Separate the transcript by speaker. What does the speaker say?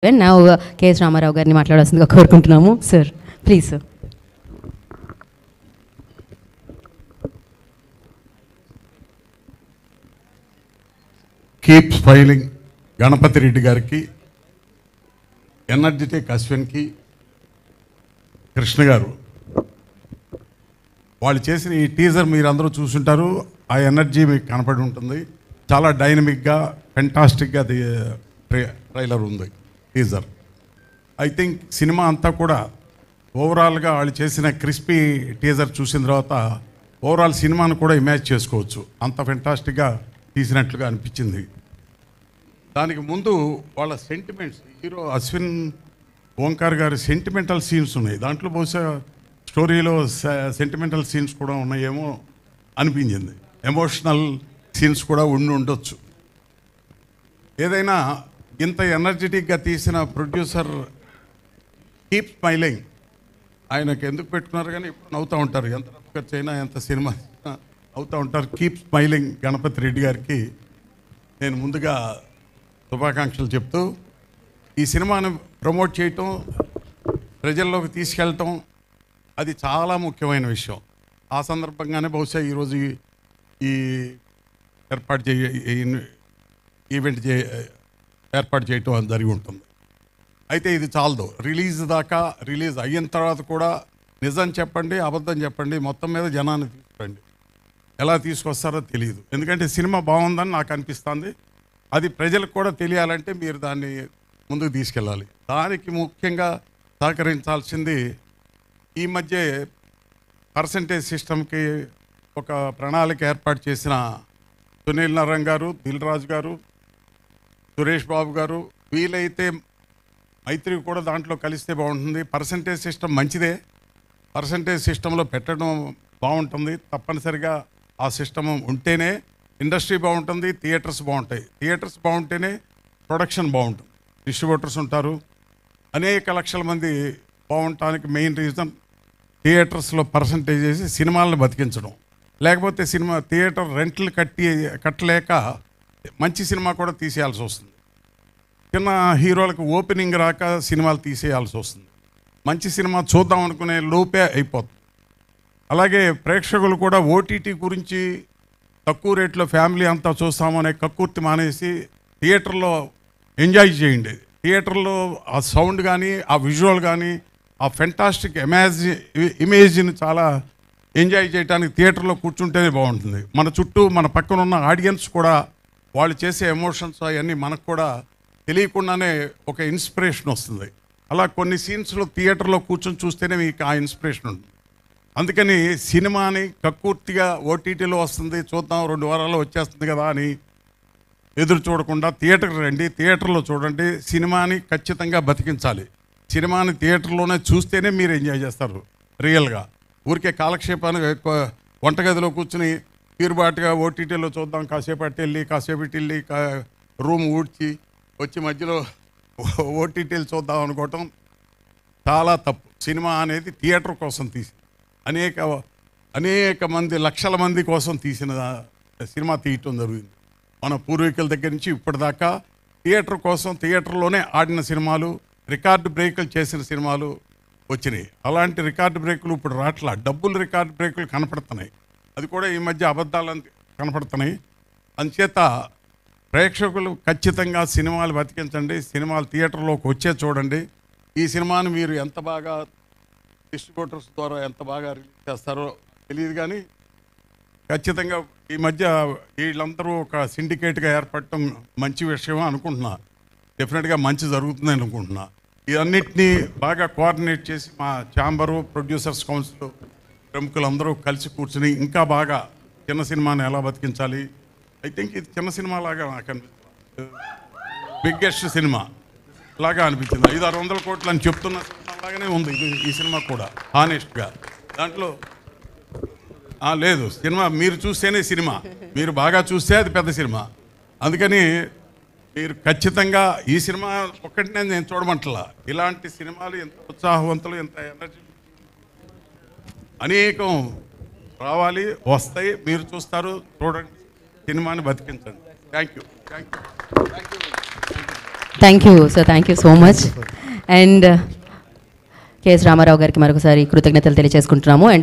Speaker 1: నా కెఎస్ రామారావు గారిని మాట్లాడాల్సిందిగా కోరుకుంటున్నాము. Sir please sir.
Speaker 2: Keep smiling Ganapati Reddy గారికి, ఎనర్జెటిక్ అశ్విన్కి, కృష్ణ గారు వాళ్ళు చేసిన ఈ టీజర్ మీరు అందరూ చూసుంటారు. ఆ ఎనర్జీ మీకు కనపడి ఉంటుంది. చాలా డైనమిక్గా ఫెంటాస్టిక్గా ట్రైలర్ ఉంది, టీజర్. ఐ థింక్ సినిమా అంతా కూడా ఓవరాల్గా వాళ్ళు చేసిన క్రిస్పీ టీజర్ చూసిన తర్వాత ఓవరాల్ సినిమాను కూడా ఇమాజిన్ చేసుకోవచ్చు. అంత ఫెంటాస్టిక్గా తీసినట్లుగా అనిపించింది. దానికి ముందు వాళ్ళ సెంటిమెంట్స్, హీరో అశ్విన్ ఓంకార్ గారి సెంటిమెంటల్ సీన్స్ ఉన్నాయి. దాంట్లో బహుశా స్టోరీలో సెంటిమెంటల్ సీన్స్ కూడా ఉన్నాయేమో అనిపించింది. ఎమోషనల్ సీన్స్ కూడా ఉండొచ్చు. ఏదైనా ఇంత ఎనర్జెటిక్గా తీసిన ప్రొడ్యూసర్ కీప్ స్మైలింగ్ ఆయనకు ఎందుకు పెట్టుకున్నారు కానీ ఇప్పుడు నవ్వుతూ ఉంటారు. ఎంత ఖర్చు అయినా ఎంత సినిమా అవుతూ ఉంటారు. కీప్ స్మైలింగ్ గణపతి రెడ్డి గారికి నేను ముందుగా శుభాకాంక్షలు చెప్తూ, ఈ సినిమాను ప్రమోట్ చేయటం, ప్రజల్లోకి తీసుకెళ్ళటం అది చాలా ముఖ్యమైన విషయం. ఆ సందర్భంగానే బహుశా ఈరోజు ఈ ఈవెంట్ ఏర్పాటు చేయటం జరిగి ఉంటుంది. అయితే ఇది చాలదు. రిలీజ్ అయిన తర్వాత కూడా నిజం చెప్పండి, అబద్ధం చెప్పండి, మొత్తం మీద జనాన్ని తీసుకురండి. ఎలా తీసుకొస్తారో తెలియదు. ఎందుకంటే సినిమా బాగుందని నాకు అనిపిస్తుంది. అది ప్రజలకు కూడా తెలియాలంటే మీరు దాన్ని ముందుకు తీసుకెళ్ళాలి. దానికి ముఖ్యంగా సహకరించాల్సింది ఈ మధ్య పర్సంటేజ్ సిస్టమ్కి ఒక ప్రణాళిక ఏర్పాటు చేసిన సునీల్ నారాయణ గారు, దిల్ రాజు గారు, సురేష్ బాబు గారు, వీలైతే మైత్రి కూడా దాంట్లో కలిస్తే బాగుంటుంది. పర్సంటేజ్ సిస్టమ్ మంచిదే, పర్సంటేజ్ సిస్టంలో పెట్టడం బాగుంటుంది. తప్పనిసరిగా ఆ సిస్టమ్ ఉంటేనే ఇండస్ట్రీ బాగుంటుంది, థియేటర్స్ బాగుంటాయి. థియేటర్స్ బాగుంటేనే ప్రొడక్షన్ బాగుంటుంది, డిస్ట్రిబ్యూటర్స్ ఉంటారు. అనేక లక్షల మంది బాగుండటానికి మెయిన్ రీజన్ థియేటర్స్లో పర్సంటేజ్ చేసి సినిమాలను బతికించడం. లేకపోతే థియేటర్ రెంట్లు కట్టలేక మంచి సినిమా కూడా తీసేయాల్సి వస్తుంది. చిన్న హీరోలకు ఓపెనింగ్ రాక సినిమాలు తీసేయాల్సి వస్తుంది. మంచి సినిమా చూద్దాం అనుకునే లోపే అయిపోతుంది. అలాగే ప్రేక్షకులు కూడా ఓటీటీ గురించి తక్కువ రేట్లో ఫ్యామిలీ అంతా చూస్తామనే కక్కుర్తి మానేసి థియేటర్లో ఎంజాయ్ చేయండి. థియేటర్లో ఆ సౌండ్ కానీ, ఆ విజువల్ కానీ, ఆ ఫెంటాస్టిక్ ఇమేజ్ని చాలా ఎంజాయ్ చేయడానికి థియేటర్లో కూర్చుంటేనే బాగుంటుంది. మన చుట్టూ మన పక్కన ఉన్న ఆడియన్స్ కూడా వాళ్ళు చేసే ఎమోషన్స్ అవన్నీ మనకు కూడా తెలియకుండానే ఒక ఇన్స్పిరేషన్ వస్తుంది. అలా కొన్ని సీన్స్లో థియేటర్లో కూర్చొని చూస్తేనే మీకు ఆ ఇన్స్పిరేషన్ ఉంటుంది. అందుకని సినిమాని కక్కుర్తిగా ఓటీటీలో వస్తుంది చూద్దాం 2 వారాల్లో వచ్చేస్తుంది కదా అని ఎదురు చూడకుండా థియేటర్కి రండి, థియేటర్లో చూడండి. సినిమాని ఖచ్చితంగా బతికించాలి. సినిమాని థియేటర్లోనే చూస్తేనే మీరు ఎంజాయ్ చేస్తారు రియల్గా. ఊరికే కాలక్షేపానికి ఎక్కువ వంటగదిలో కూర్చుని తీరుబాటుగా ఓటీటీలో చూద్దాం, కాసేపు వెళ్ళి రూమ్ ఊడ్చి వచ్చి మధ్యలో ఓటీటీలు చూద్దాం అనుకోవటం చాలా తప్పు. సినిమా అనేది థియేటర్ కోసం తీసి అనేక మంది లక్షల మంది కోసం తీసిన సినిమా తీయటం జరిగింది. మన పూర్వీకుల దగ్గర నుంచి ఇప్పటిదాకా థియేటర్ కోసం థియేటర్లోనే ఆడిన సినిమాలు, రికార్డు బ్రేకులు చేసిన సినిమాలు వచ్చినాయి. అలాంటి రికార్డు బ్రేకులు ఇప్పుడు రాట్లా, డబ్బులు రికార్డు బ్రేకులు కనపడుతున్నాయి. అది కూడా ఈ మధ్య అబద్ధాలు కనపడుతున్నాయి. అందుచేత ప్రేక్షకులు ఖచ్చితంగా సినిమాలు బతికించండి, సినిమాలు థియేటర్లోకి వచ్చే చూడండి. ఈ సినిమాని మీరు ఎంత బాగా డిస్ట్రిబ్యూటర్స్ ద్వారా ఎంత బాగా రిలీజ్ చేస్తారో తెలియదు కానీ ఖచ్చితంగా ఈ మధ్య వీళ్ళందరూ ఒక సిండికేట్గా ఏర్పడటం మంచి విషయం అనుకుంటున్నా. డెఫినెట్గా మంచి జరుగుతుంది అనుకుంటున్నా. ఇవన్నిటినీ బాగా కోఆర్డినేట్ చేసి మా ఛాంబరు, ప్రొడ్యూసర్స్ కౌన్సిల్ ప్రముఖులందరూ కలిసి కూర్చుని ఇంకా బాగా చిన్న సినిమాని ఎలా బతికించాలి. ఐ థింక్ ఇది చిన్న సినిమా లాగా నాకు అనిపిస్తుంది, బిగ్గెస్ట్ సినిమా లాగా అనిపించింది. 500-600 కోట్లు అని చెప్తున్న సినిమా లాగానే ఉంది ఈ సినిమా కూడా హానెస్ట్గా. దాంట్లో లేదు, సినిమా మీరు చూస్తేనే సినిమా, మీరు బాగా చూస్తే అది పెద్ద సినిమా. అందుకని మీరు ఖచ్చితంగా ఈ సినిమా ఒక్కటినే నేను చూడమంటలా. ఇలాంటి సినిమాలు ఎంత ఉత్సాహవంతులు, ఎంత ఎనర్జీ అనేకం రావాలి, వస్తాయి. మీరు చూస్తారు, చూడండి, సినిమాని బతికించండి. Thank you.
Speaker 1: Thank you sir, thank you so much. And KS Ramarao గారికి మరొకసారి కృతజ్ఞతలు తెలియజేసుకుంటున్నాము. అండ్